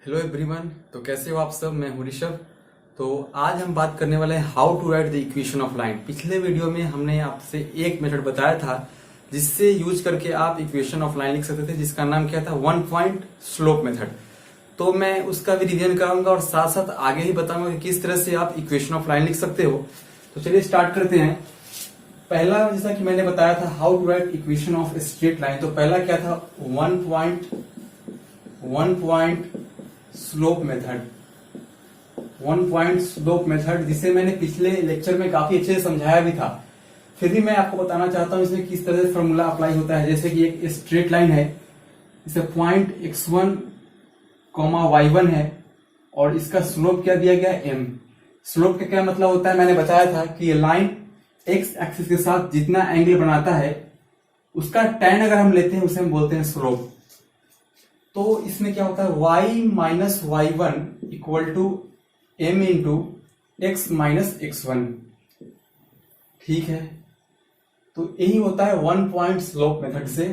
Hello everyone. तो कैसे हो आप सब। मैं हूं ऋषभ। तो आज हम बात करने वाले हैं how to write the equation of line. पिछले वीडियो में हमने आपसे एक मेथड बताया था जिससे यूज करके आप इक्वेशन ऑफ लाइन लिख सकते थे, जिसका नाम क्या था, वन पॉइंट स्लोप मेथड। तो मैं उसका भी रिवीजन कराऊंगा और साथ साथ आगे ही बताऊंगा कि किस तरह से आप इक्वेशन ऑफ लाइन लिख सकते हो। तो चलिए स्टार्ट करते हैं। पहला, जैसा कि मैंने बताया था, how to write equation of straight line. तो पहला क्या था, one point slope method. One point slope method, जिसे मैंने पिछले लेक्चर में काफी अच्छे से समझाया भी था। फिर भी मैं आपको बताना चाहता हूं इसमें किस तरह से फॉर्मूला अप्लाई होता है। जैसे कि एक स्ट्रेट लाइन है, इसे पॉइंट x1 y1 है और इसका स्लोप क्या दिया गया, m। स्लोप का क्या मतलब होता है, मैंने बताया था कि ये लाइन x एक्सिस के साथ जितना एंगल बनाता है उसका tan अगर हम लेते हैं उसे हम बोलते हैं स्लोप। तो इसमें क्या होता है, y minus y1 equal to m into x minus x1। ठीक है, तो यही होता है वन पॉइंट स्लोप मेथड से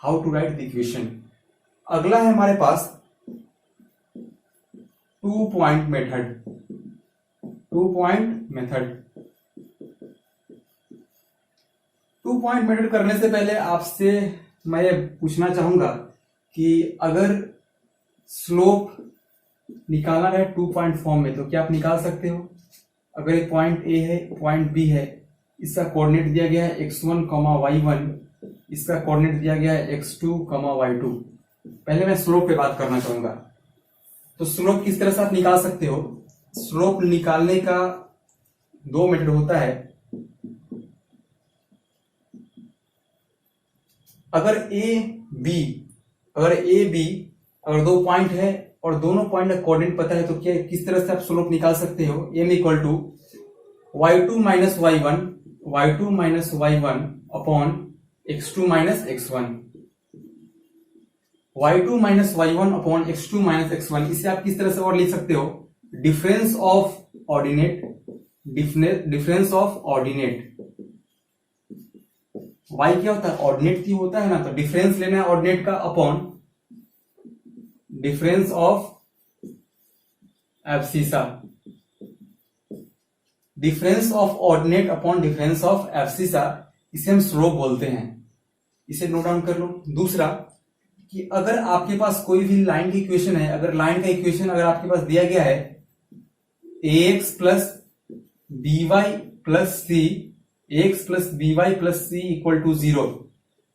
how to write the equation. अगला है हमारे पास two point method. Two point method करने से पहले आपसे मैं ये पूछना चाहूंगा कि अगर स्लोप निकालना है टू पॉइंट फॉर्म में तो क्या आप निकाल सकते हो। अगर एक पॉइंट ए है, पॉइंट बी है, इसका कोऑर्डिनेट दिया गया है x1, y1, इसका कोऑर्डिनेट दिया गया है x2, y2। पहले मैं स्लोप पे बात करना चाहूंगा। तो स्लोप किस तरह से आप निकाल सकते हो। स्लोप निकालने का दो मेथड होता है। अगर ए बी अगर दो पॉइंट है और दोनों पॉइंट का कोऑर्डिनेट पता है तो क्या किस तरह से आप स्लोप निकाल सकते हो। m equal to y2 minus y1 upon x2 minus x1। y2 minus y1 upon x2 minus x1, इसे आप किस तरह से और लिख सकते हो, डिफरेंस ऑफ ऑर्डिनेट। y क्या होता है, ऑर्डिनेट की होता है ना, तो डिफरेंस लेना है ऑर्डिनेट का upon difference of abscissa. Difference of ordinate upon difference of abscissa, इसे हम स्लोप बोलते हैं। इसे नोट डाउन कर लो। दूसरा कि अगर आपके पास कोई भी लाइन की इक्वेशन है, अगर लाइन का इक्वेशन अगर आपके पास दिया गया है ax plus by plus c equal to 0,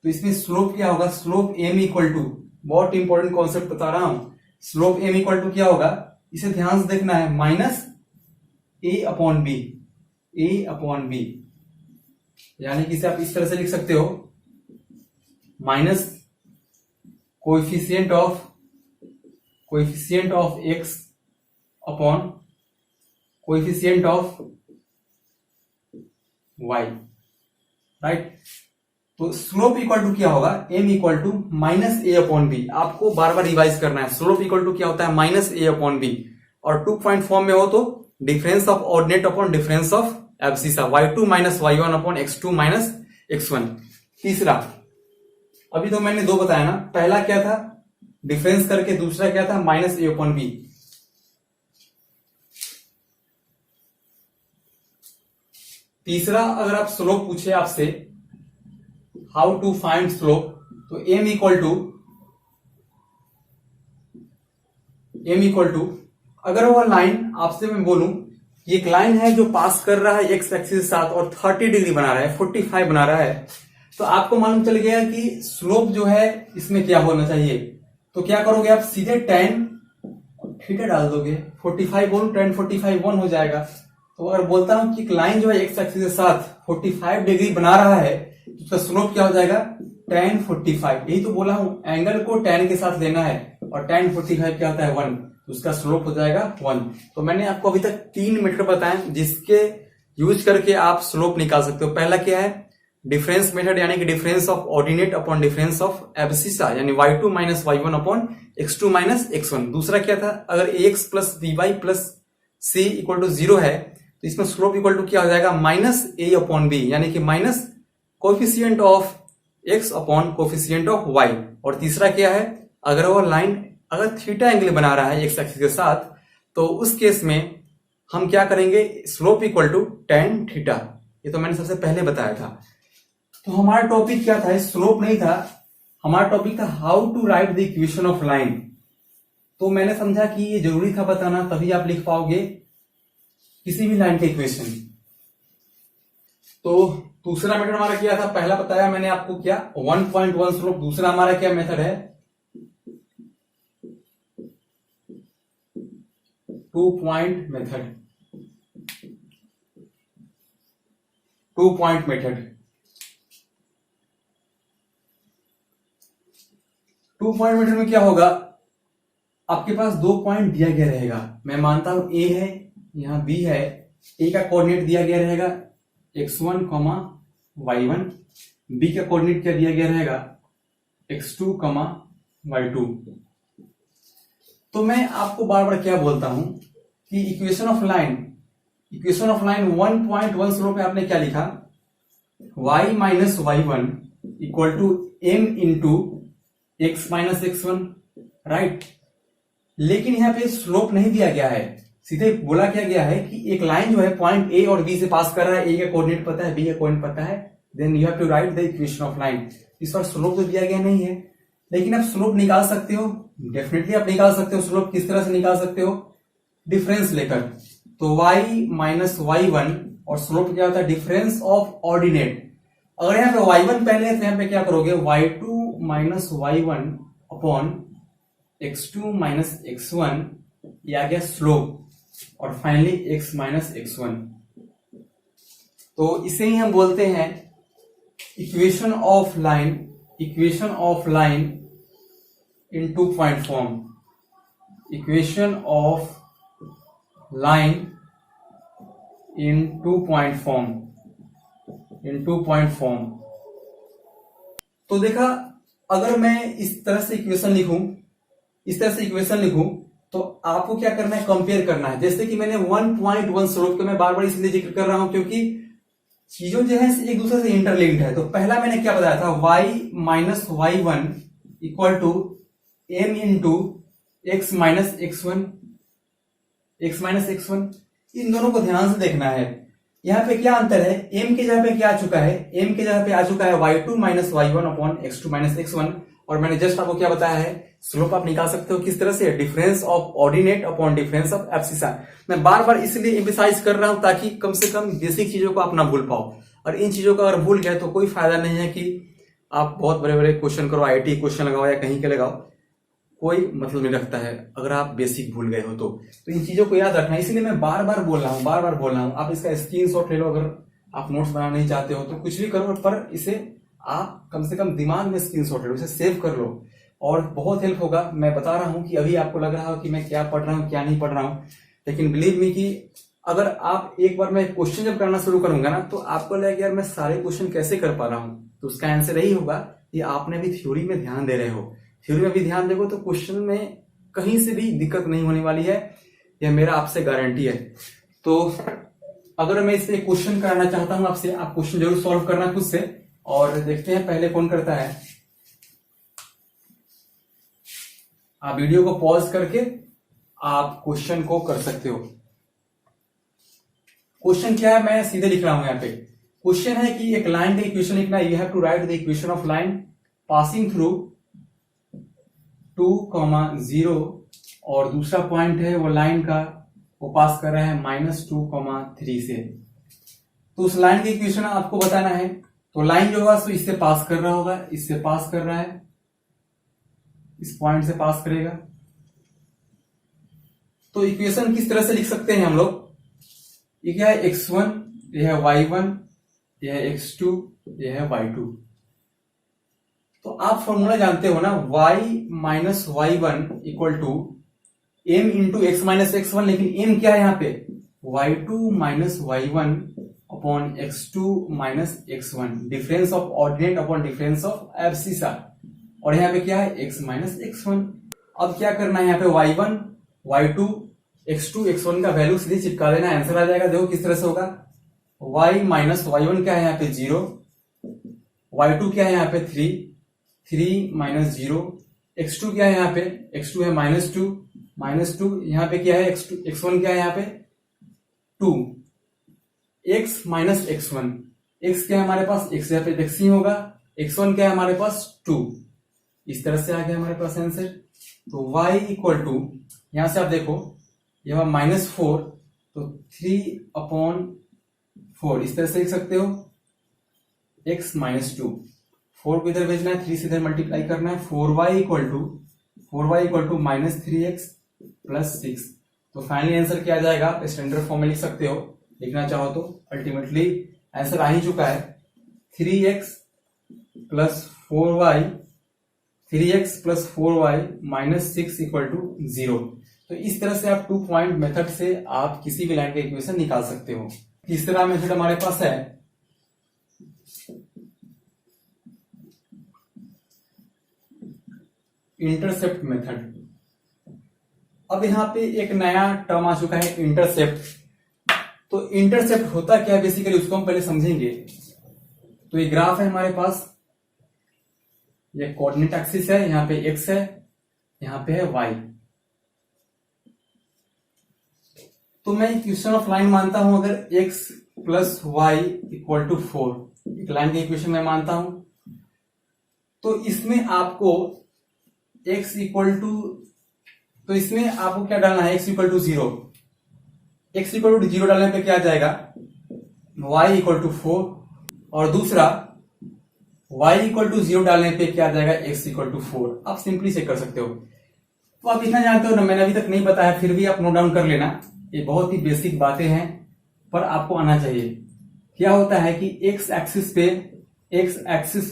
तो इसमें स्लोप क्या होगा, स्लोप m इक्वल टू, बहुत इंपॉर्टेंट कॉन्सेप्ट बता रहा हूं, स्लोप m इक्वल टू क्या होगा, इसे ध्यान से देखना है, माइनस a अपॉन बी। यानी कि इसे आप इस तरह से लिख सकते हो, minus coefficient of x upon coefficient of y, right. तो स्लोप इक्वल टू क्या होगा, m equal to minus A upon B. आपको बार बार रिवाइज करना है, स्लोप इक्वल टू क्या होता है, माइनस ए अपॉन बी। और टू पॉइंट फॉर्म में हो तो difference of ordinate upon difference of abscissa, y2 minus y1 upon x2 minus x1। तीसरा, अभी तो मैंने दो बताया ना, पहला क्या था डिफरेंस करके, दूसरा क्या था माइनस ए अपॉन बी। तीसरा, अगर आप स्लोप पूछे आपसे हाउ टू फाइंड स्लोप, तो m इक्वल टू अगर वह लाइन आपसे मैं बोलूं ये एक लाइन है जो पास कर रहा है x एक्सिस के साथ और 30 डिग्री बना रहा है, 45 बना रहा है, तो आपको मालूम चल गया कि स्लोप जो है इसमें क्या होना चाहिए। तो क्या करोगे आप, सीधे tan थीटा डाल दोगे, 45 बोलूं tan 45 1 हो जाएगा। तो अगर बोलता हूं कि एक लाइन जो है x एक्सिस के साथ 45 डिग्री बना रहा है तो उसका स्लोप क्या हो जाएगा, tan 45। यही तो बोला हूं, एंगल को tan के साथ लेना है और tan 45 क्या होता है 1, तो उसका स्लोप हो जाएगा 1। तो मैंने आपको अभी तक 3 मेथड बताए जिसके यूज करके आप स्लोप निकाल सकते हो। पहला क्या है, डिफरेंस मेथड, यानी कि difference of ordinate upon difference of abscissa, यानी y2 minus y1 upon x2 minus x1। दूसरा क्या था, अगर ax plus by plus c equal to 0 है तो इसमें स्लोप इक्वल टू क्या हो जाएगा, माइनस a अपॉन b, यानी कि minus coefficient of x upon coefficient of y। और तीसरा क्या है, अगर वो लाइन अगर थीटा एंगल बना रहा है एक्स एक्सिस के साथ, तो उस केस में हम क्या करेंगे, slope equal to tan theta. ये तो मैंने सबसे पहले बताया था। तो हमारा टॉपिक क्या था, स्लोप नहीं था, हमारा टॉपिक था how to write the equation of line. तो मैंने समझा कि ये जरूरी था बताना, तभी आप लिख पाओगे किसी भी लाइन के इक्वेशन। तो दूसरा मेथड हमारा क्या था, पहला बताया मैंने आपको क्या, 1.1 स्लोप। दूसरा हमारा क्या मेथड है, 2 point method. 2 point method. 2 point method में क्या होगा, आपके पास 2 पॉइंट दिया गया रहेगा। मैं मानता हूं ए है, यहां बी है। ए का कोऑर्डिनेट दिया गया रहेगा x1, y1। बी का कोऑर्डिनेट क्या दिया गया रहेगा, x2, y2। तो मैं आपको बार बार क्या बोलता हूं कि इक्वेशन ऑफ लाइन 1.1 स्लोप में आपने क्या लिखा, y minus y1 equal to m into x minus x1, right. लेकिन यहां पे स्लोप नहीं दिया गया है, सीधे बोला क्या गया है कि एक लाइन जो है पॉइंट ए और बी से पास कर रहा है, ए का कोऑर्डिनेट पता है, बी का कोऑर्डिनेट पता है, then you have to write the equation of line. इस बार स्लोप तो दिया गया नहीं है, लेकिन आप स्लोप निकाल सकते हो, डेफिनेटली आप निकाल सकते हो। स्लोप किस तरह से निकाल सकते हो, डिफरेंस लेकर। तो y माइनस y1 और स्लोप क्या होता है, डिफरेंस ऑफ ऑर्डिनेट। अगर यहाँ पे y1 पहले है तो यहाँ पे क्या करोगे, y2 minus y1 upon x2 minus x1, ये आ गया स्लोप, और फाइनली x माइनस x1। तो इसे ही हम बोलते हैं equation of line in 2 point form. Equation of line in 2 point form. तो देखा, अगर मैं इस तरह से इक्वेशन लिखूं तो आपको क्या करना है, कंपेयर करना है। जैसे कि मैंने 1.1 स्लोप का मैं बार बार इसलिए जिक्र कर रहा हूं क्योंकि चीजों जो है एक दूसरे से इंटरलिंक्ड है। तो पहला मैंने क्या बताया था, y minus y1 equal to m into x minus x1। इन दोनों को ध्यान से देखना है। यहाँ पे क्या अंतर है, m के जगह पे क्या आ चुका है, m के जगह पे आ चुका है y2 minus y1 upon x2 minus x1। और मैंने जस्ट आपको क्या बताया है, स्लोप आप निकाल सकते हो किस तरह से, difference of ordinate upon difference of abscissa. मैं बार बार इसलिए एम्फसाइज कर रहा हूं ताकि कम से कम बेसिक चीजों को आप ना भूल पाओ। और इन चीजों को अगर भूल गए तो कोई फायदा नहीं है कि आप बहुत बड़े बड़े क्वेश्चन करो, IIT क्वेश्चन लगाओ या कहीं के लगाओ, कोई मतलब नहीं रखता है अगर आप बेसिक भूल गए हो तो इन चीजों को याद रखना। इसलिए मैं बार बार बोल रहा हूं। आप इसका स्क्रीनशॉट ले लो, अगर आप नोट्स बनाना नहीं चाहते हो तो कुछ भी करो, पर इसे आप कम से कम दिमाग में स्क्रीनशॉट ले लो, इसे सेव कर लो और बहुत हेल्प होगा। मैं बता रहा हूं कि अभी आपको लग रहा हो कि मैं क्या पढ़ रहा हूं क्या नहीं पढ़ रहा हूं, लेकिन बिलीव मी कि अगर आप एक बार मैं क्वेश्चन जब करना शुरू करूंगा ना, तो आपको लगेगा यार मैं सारे क्वेश्चन कैसे कर पा रहा हूं। तो उसका आंसर यही होगा कि आपने भी थ्योरी में ध्यान दे रहे हो। थ्योरी में भी ध्यान देखो तो क्वेश्चन में कहीं से भी दिक्कत नहीं होने वाली है, यह मेरा आपसे गारंटी है। तो अगर मैं इससे क्वेश्चन कराना चाहता हूं आपसे, आप क्वेश्चन जरूर सॉल्व करना खुद से। और देखते हैं पहले कौन करता है। आप वीडियो को पॉज करके आप क्वेश्चन को कर सकते हो। क्वेश्चन क्या है, मैं सीधे लिख रहा हूं यहाँ पे। क्वेश्चन है कि एक लाइन का इक्वेशन लिखना है। You have to write the equation of line passing through 2, 0 और दूसरा पॉइंट है वो लाइन का, वो पास कर रहा है -2, 3 से। तो उस लाइन की इक्वेशन आपको बताना है। तो लाइन जो होगा सो इससे पास कर रहा होगा, इससे पास कर रहा है, इस पॉइंट से पास करेगा। तो इक्वेशन किस तरह से लिख सकते हैं हम लोग, ये क्या है, x1, यह है y1, यह है x2, यह है y2। तो आप फॉर्मूला जानते हो ना, y minus y1 equal to m into x minus x1। लेकिन m क्या है यहाँ पे, y2 minus y1 upon x2 minus x1, difference of ordinate upon difference of abscissa. और यहाँ पे क्या है, x माइनस x1। अब क्या करना है, यहाँ पे y1, y2, x2, x1 का वैल्यू सीधे चिपका देना, आंसर आ जाएगा। देखो किस तरह से होगा, y माइनस y1 क्या है यहाँ पे 0, y2 क्या है यहाँ पे 3 माइनस 0, x2 क्या है यहाँ पे, x2 है -2, यहाँ पे क्या है x2, x1 क्या है यहाँ पे 2, x माइनस x1, x क्या है हमारे पास, x यहाँ पे x ही होगा, x1 क्या है हमारे पास 2, इस तरह से आ गया हमारे पास आंसर। तो y इक्वल टू, यहां से आप देखो ये -4, तो 3/4 इस तरह से लिख सकते हो, x -2, 4 को इधर भेजना है, 3 से इधर मल्टीप्लाई करना है, 4y equal to -3x plus 6। तो फाइनली आंसर क्या आ जाएगा, स्टैंडर्ड फॉर्म में लिख सकते हो, लिखना चाहो तो। अल्टीमेटली आंसर आ ही चुका है, 3x plus 4y -6 equal to 0। तो इस तरह से आप 2 पॉइंट मेथड से आप किसी भी लाइन का इक्वेशन निकाल सकते हो। तीसरा मेथड हमारे पास है इंटरसेप्ट मेथड। अब यहां पे एक नया टर्म आ चुका है, इंटरसेप्ट। तो इंटरसेप्ट होता क्या है बेसिकली, उसको हम पहले समझेंगे। तो ये ग्राफ है हमारे पास, ये कोऑर्डिनेट एक्सिस है, यहाँ पे x है, यहाँ पे है y। तो मैं इक्वेशन ऑफ लाइन मानता हूं, अगर x plus y equal to 4, एक लाइन की इक्वेशन मैं मानता हूं, तो इसमें आपको x इक्वल टू, तो इसमें आपको क्या डालना है, x equal to 0, x equal to 0 डालने पे क्या आ जाएगा, y इक्वल टू 4, और दूसरा y इक्वल टू 0 डालने पे क्या आ जाएगा, x इक्वल टू 4। आप सिंपली चेक कर सकते हो। तो आप इतना जानते हो ना, मैंने अभी तक नहीं बताया, फिर भी आप नोट डाउन कर लेना, ये बहुत ही बेसिक बातें हैं पर आपको आना चाहिए। क्या होता है कि x एक्सिस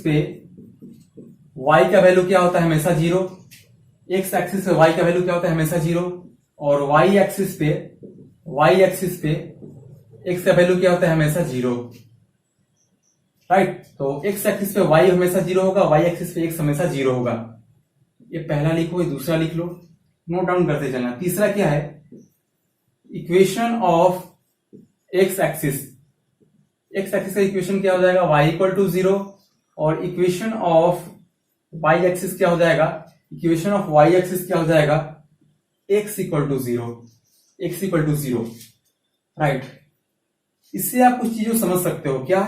पे y का वैल्यू क्या होता है, हमेशा 0। x एक्सिस पे y का वैल्यू क्या होता है, हमेशा 0। और y एक्सिस पे x का वैल्यू क्या होता है, हमेशा 0। राइट। तो x एक्सिस पे y हमेशा 0 होगा, y एक्सिस पे x हमेशा 0 होगा। ये पहला लिखो, ये दूसरा लिख लो, नोट डाउन करते चलना। तीसरा क्या है, इक्वेशन ऑफ x एक्सिस का इक्वेशन क्या हो जाएगा, y इक्वल टू 0, और इक्वेशन ऑफ y एक्सिस क्या हो जाएगा, इक्वेशन ऑफ y एक्सिस क्या हो जाएगा, x इक्वल टू 0, राइट। इससे आप कुछ चीजों समझ सकते हो क्या,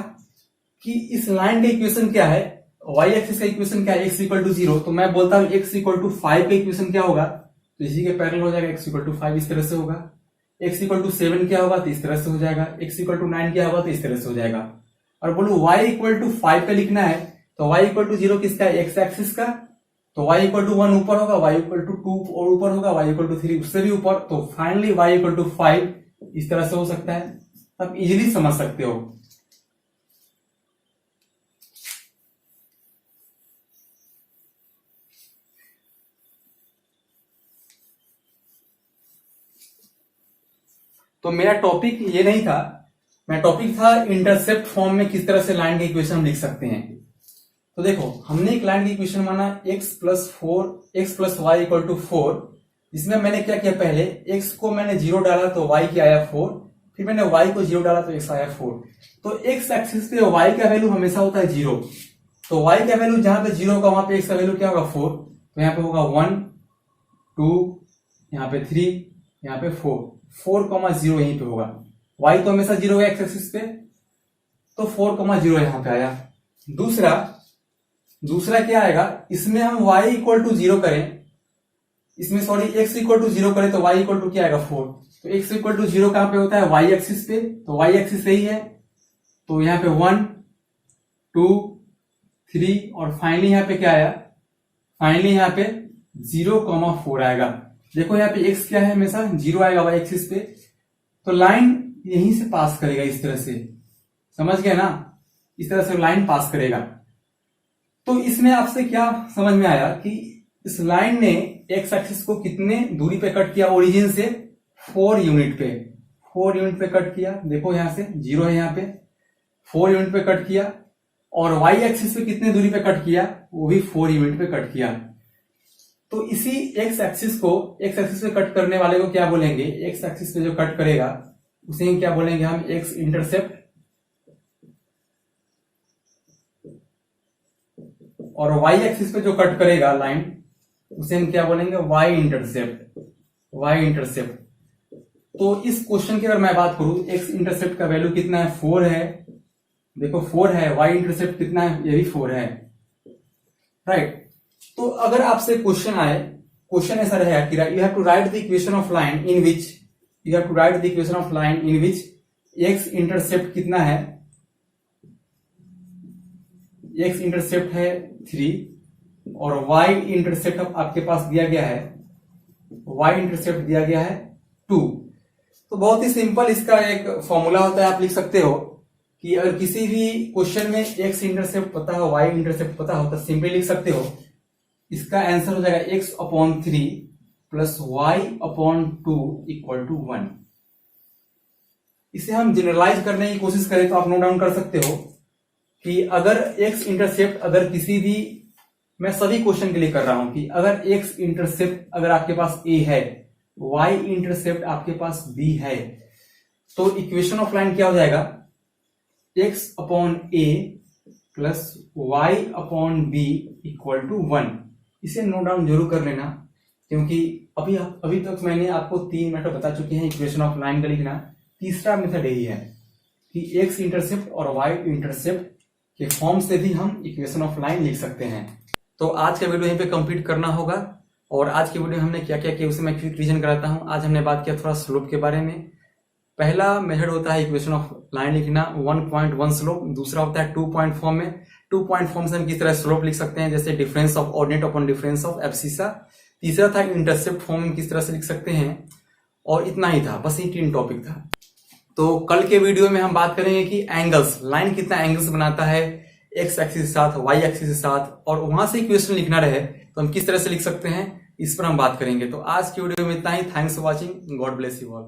कि इस लाइन का इक्वेशन क्या है, y एक्सिस का इक्वेशन क्या है, x इक्वल टू 0। तो मैं बोलता हूं x इक्वल टू 5 का इक्वेशन क्या होगा, तो इसी के पैरेलल हो जाएगा, x इक्वल टू 5 इस तरह से होगा। x इक्वल टू 7 क्या होगा, तो इस तरह से हो जाएगा। x इक्वल टू 9 क्या होगा, तो इस तरह से हो जाएगा। और बोलो y इक्वल टू 5 का लिखना है, तो y इक्वल टू 0 किसका है, x एक्सिस का। तो y इक्वल टू 1 ऊपर होगा, y इक्वल टू 2 और ऊपर होगा, y इक्वल टू 3 उससे भी ऊपर। तो फाइनली y इक्वल टू 5 इस तरह से हो सकता है। आप इजीली समझ सकते हो। तो मेरा टॉपिक ये नहीं था, मेरा टॉपिक था इंटरसेप्ट फॉर्म में किस तरह से लाइन के इक्वेशन हम लिख सकते हैं। तो देखो, हमने एक लाइन की इक्वेशन माना x plus y equal to 4। इसमें मैंने क्या किया, पहले x को मैंने 0 डाला तो y क्या आया 4, फिर मैंने y को 0 डाला तो x आया 4। तो x एक्सिस पे y का वैल्यू हमेशा होता है 0। तो y का वैल्यू जहां पे 0 होगा वहां पे x का वैल्यू क्या होगा 4। तो यहाँ पे होगा 1 2, यहाँ पे 3, यहाँ पे 4,0 यहीं पे होगा। y तो हमेशा 0 है x एक्सिस पे, तो 4,0 यहां पे आया। दूसरा क्या आएगा, इसमें हम y इक्वल टू 0 करें, इसमें सॉरी x इक्वल टू 0 करें तो y इक्वल टू क्या आएगा 4। तो x इक्वल टू 0 कहां पे होता है, y एक्सिस पे। तो y एक्सिस सही है, तो यहाँ पे 1 2 3 और फाइनली यहाँ पे क्या आया, फाइनली यहाँ पे 0,4 आएगा। देखो यहाँ पे x क्या है, हमेशा 0 आएगा y एक्सिस पे। तो लाइन यहीं से पास करेगा, इस तरह से, समझ गए ना, इस तरह से लाइन पास करेगा। तो इसमें आपसे क्या समझ में आया कि इस लाइन ने x एक्सिस को कितने दूरी पे कट किया, ओरिजिन से 4 यूनिट पे कट किया। देखो यहां से 0 है, यहाँ पे 4 यूनिट पे कट किया। और y एक्सिस पे कितने दूरी पे कट किया, वो भी 4 यूनिट पे कट किया। तो इसी x एक्सिस पे कट करने वाले को क्या बोलेंगे, x एक्सिस पे जो कट करेगा उसे क्या बोलेंगे हम, x इंटरसेप्ट। और y एक्सिस पे जो कट करेगा लाइन उसे हम क्या बोलेंगे, वाई इंटरसेप्ट, वाई इंटरसेप्ट। तो इस क्वेश्चन की अगर मैं बात करूं, एक्स इंटरसेप्ट का वैल्यू कितना है, 4 है, देखो 4 है, वाई इंटरसेप्ट कितना है, ये भी 4 है, राइट। तो अगर आपसे क्वेश्चन आए, क्वेश्चन ऐसा रहेगा कि you have to write the equation of line in which, you have to write the equation of line in which x intercept कितना है, एक्स इंटरसेप्ट है 3 और वाई इंटरसेप्ट आपके पास दिया गया है, वाई इंटरसेप्ट दिया गया है 2। तो बहुत ही सिंपल इसका एक फॉर्मूला होता है, आप लिख सकते हो कि अगर किसी भी क्वेश्चन में एक्स इंटरसेप्ट पता हो, वाई इंटरसेप्ट पता हो, तो सिंपली लिख सकते हो, इसका आंसर हो जाएगा x/3 plus y/2 equal to 1। इसे हम जनरलाइज करने की कोशिश करें तो आप नोट डाउन कर सकते हो कि अगर एक्स इंटरसेप्ट, अगर किसी भी, मैं सभी क्वेश्चन के लिए कर रहा हूं कि अगर एक्स इंटरसेप्ट अगर आपके पास a है, y इंटरसेप्ट आपके पास b है, तो इक्वेशन ऑफ लाइन क्या हो जाएगा, x/a plus y/b equal to 1। इसे नोट डाउन जरूर कर लेना, क्योंकि अभी तक मैंने आपको 3 मेथड बता चुके हैं इक्वेशन ऑफ लाइन का लिखना। तीसरा मेथड यही है कि एक्स इंटरसेप्ट और वाई इंटरसेप्ट के फॉर्म से भी हम इक्वेशन ऑफ लाइन लिख सकते हैं। तो आज का वीडियो यहीं पे कंप्लीट करना होगा। और आज की वीडियो में हमने क्या क्या किया उसे मैं क्विक रिवीजन कराता हूं। आज हमने बात किया थोड़ा स्लोप के बारे में। पहला मेथड होता है इक्वेशन ऑफ लाइन लिखना 1.1 स्लोप। दूसरा होता है 2 पॉइंट फॉर्म में। 2 पॉइंट फॉर्म से हम किस तरह स्लोप लिख सकते हैं, जैसे difference of ordinate upon difference of abscissa. तीसरा था इंटरसेप्ट फॉर्म में किस तरह से लिख सकते हैं। और इतना ही था, बस ये 3 टॉपिक था। तो कल के वीडियो में हम बात करेंगे कि एंगल्स, लाइन कितना एंगल्स बनाता है एक्स एक्सिस के साथ, वाई एक्सिस के साथ, और वहां से इक्वेशन लिखना रहे तो हम किस तरह से लिख सकते हैं, इस पर हम बात करेंगे। तो आज की वीडियो में इतना ही। Thanks for watching. God bless you all.